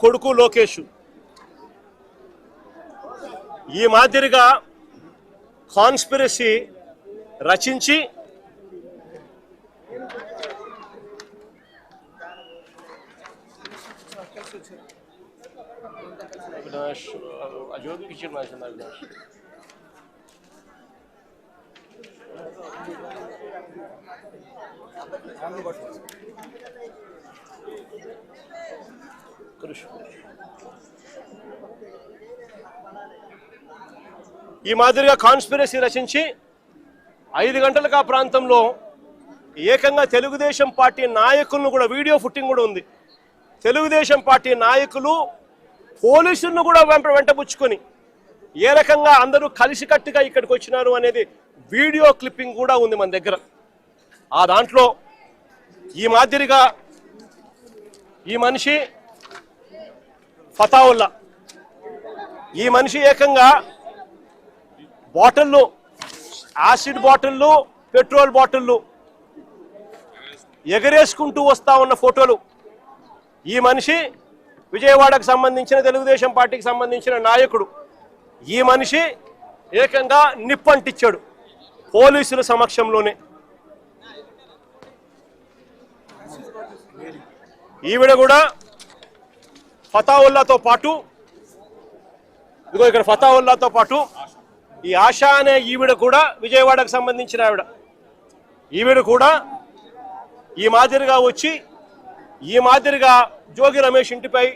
కొడుకు లోకేష్ ఈ మాదిరిగా కాన్స్పిరసీ రచించి ఈ మాదిరిగా కాన్స్పిరసీ రచించి 5 గంటలకు ఆ ప్రాంతంలో ఏకంగా తెలుగుదేశం పార్టీ నాయకులను కూడా వీడియో ఫుటింగ్ కూడా ఉంది. తెలుగుదేశం పార్టీ నాయకులు పోలీసులను కూడా వెంటబుచ్చుకొని ఏ రకంగా అందరూ కలిసికట్టుగా ఇక్కడికి వచ్చినారు అనేది వీడియో క్లిప్పింగ్ కూడా ఉంది మన దగ్గర. ఆ దాంట్లో ఈ మాదిరిగా ఈ మనిషి ఫతావుల్లా ఈ మనిషి ఏకంగా బాటిళ్ళు యాసిడ్ బాటిళ్ళు పెట్రోల్ బాటిళ్ళు ఎగరేసుకుంటూ వస్తా ఉన్న ఫోటోలు. ఈ మనిషి విజయవాడకు సంబంధించిన తెలుగుదేశం పార్టీకి సంబంధించిన నాయకుడు. ఈ మనిషి ఏకంగా నిప్పంటిచ్చాడు పోలీసుల సమక్షంలోనే. ఈవిడ కూడా ఫతావుల్లాతో పాటు ఇదిగో ఇక్కడ ఫతావుల్లాతో పాటు ఈ ఆశా అనే ఈవిడ కూడా విజయవాడకు సంబంధించిన ఈవిడ కూడా ఈ మాదిరిగా వచ్చి ఈ మాదిరిగా జోగి రమేష్ ఇంటిపై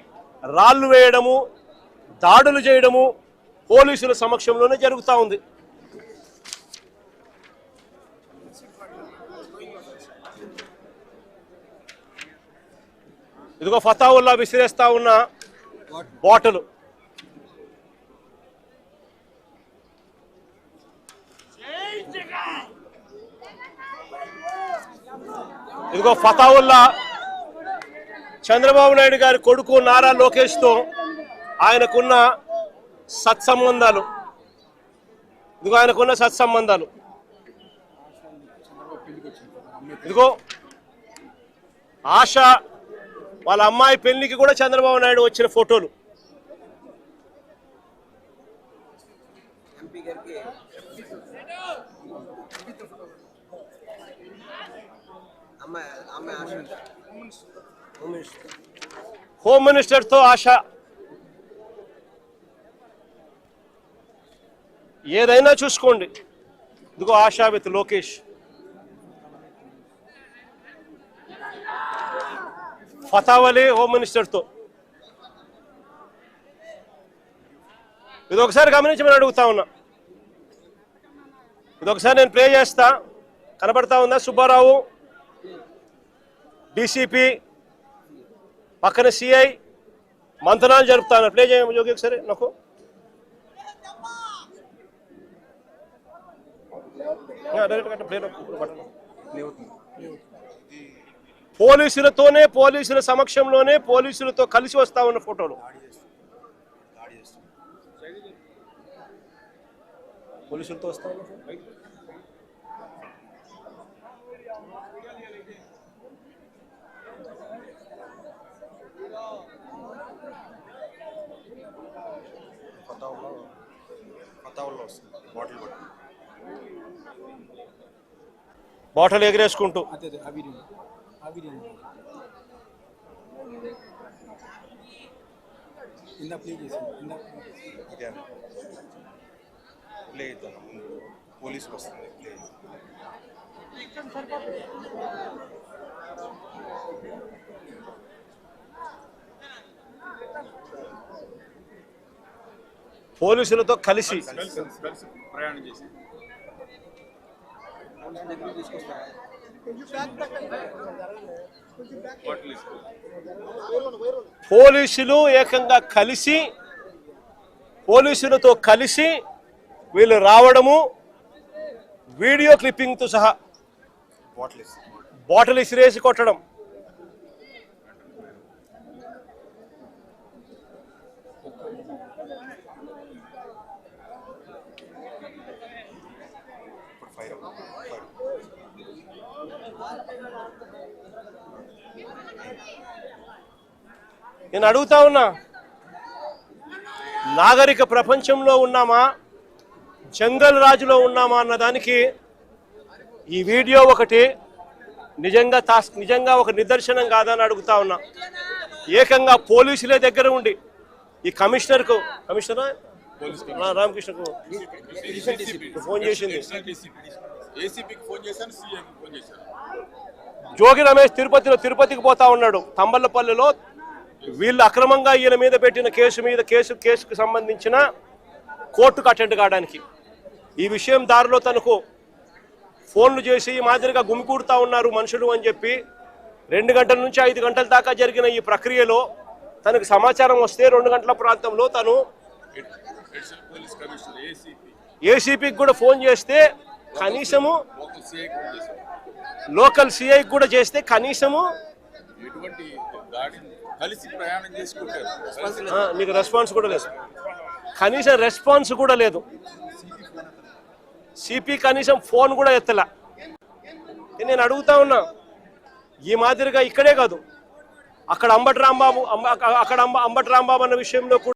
రాళ్లు వేయడము దాడులు చేయడము పోలీసుల సమక్షంలోనే జరుగుతూ ఉంది. ఇదిగో ఫతావుల్లా విసిరేస్తా ఉన్న బాటలు. ఇదిగో ఫతావుల్లా చంద్రబాబు నాయుడు గారి కొడుకు నారా లోకేష్తో ఆయనకున్న సత్సంబంధాలు. ఇదిగో ఆయనకున్న సత్సంబంధాలు. ఇదిగో ఆశ వాళ్ళ అమ్మాయి పెళ్లికి కూడా చంద్రబాబు నాయుడు వచ్చిన ఫోటోలు. హోమ్ మినిస్టర్తో ఆశ. ఏదైనా చూసుకోండి. ఇదిగో ఆశా విత్ లోకేష్. ఫతావలి హోమ్ మినిస్టర్తో. ఇది ఒకసారి గమనించమని అడుగుతా ఉన్నా. ఇదొకసారి నేను ప్లే చేస్తా. కనబడతా ఉందా? సుబ్బారావు డీసీపీ పక్కన సిఐ మంతనాలు జరుపుతాను. ప్లే చేయమని జోగి ఒకసారి నాకు. పోలీసులతోనే పోలీసుల సమక్షంలోనే పోలీసులతో కలిసి వస్తా ఉన్న ఫోటోలు. పోలీసులతో వస్తా ఉన్న బాటలు ఎగరేసుకుంటూ పోలీసులు వస్తుంది. పోలీసులతో కలిసి ప్రయాణం చేసి పోలీసులు ఏకంగా కలిసి పోలీసులతో కలిసి వీళ్ళు రావడము వీడియో క్లిప్పింగ్తో సహా బాటిల్ ఇసిరేసి కొట్టడం. నేను అడుగుతా ఉన్నా, నాగరిక ప్రపంచంలో ఉన్నామా, జంగల్ రాజులో ఉన్నామా అన్నదానికి ఈ వీడియో ఒకటి నిజంగా ఒక నిదర్శనం కాదని అడుగుతా ఉన్నా. ఏకంగా పోలీసులే దగ్గర ఉండి ఈ కమిషనర్ రామకృష్ణకు ఫోన్ చేసింది. ఏసీపీకి ఫోన్ చేశాను, సీఐకి ఫోన్ చేశాను. జోగి రమేష్ తిరుపతికి పోతా ఉన్నాడు. తంబలపల్లిలో వీళ్ళు అక్రమంగా ఈయన మీద పెట్టిన కేసుకు సంబంధించిన కోర్టుకు అటెండ్ కావడానికి. ఈ విషయం దారిలో తనకు ఫోన్లు చేసి ఈ మాదిరిగా గుమికూడుతా ఉన్నారు మనుషులు అని చెప్పి 2 గంటల నుంచి 5 గంటల దాకా జరిగిన ఈ ప్రక్రియలో తనకు సమాచారం వస్తే 2 గంటల ప్రాంతంలో తను ఏసీపీకి కూడా ఫోన్ చేస్తే కనీసము లోకల్ సిఐకి కూడా చేస్తే కనీసము మీకు రెస్పాన్స్ కూడా లేదు. కనీసం రెస్పాన్స్ కూడా లేదు. సిపి కనీసం ఫోన్ కూడా ఎత్తలా. నేను అడుగుతా ఉన్నా, ఈ మాదిరిగా ఇక్కడే కాదు, అక్కడ అంబటి రాంబాబు అన్న విషయంలో కూడా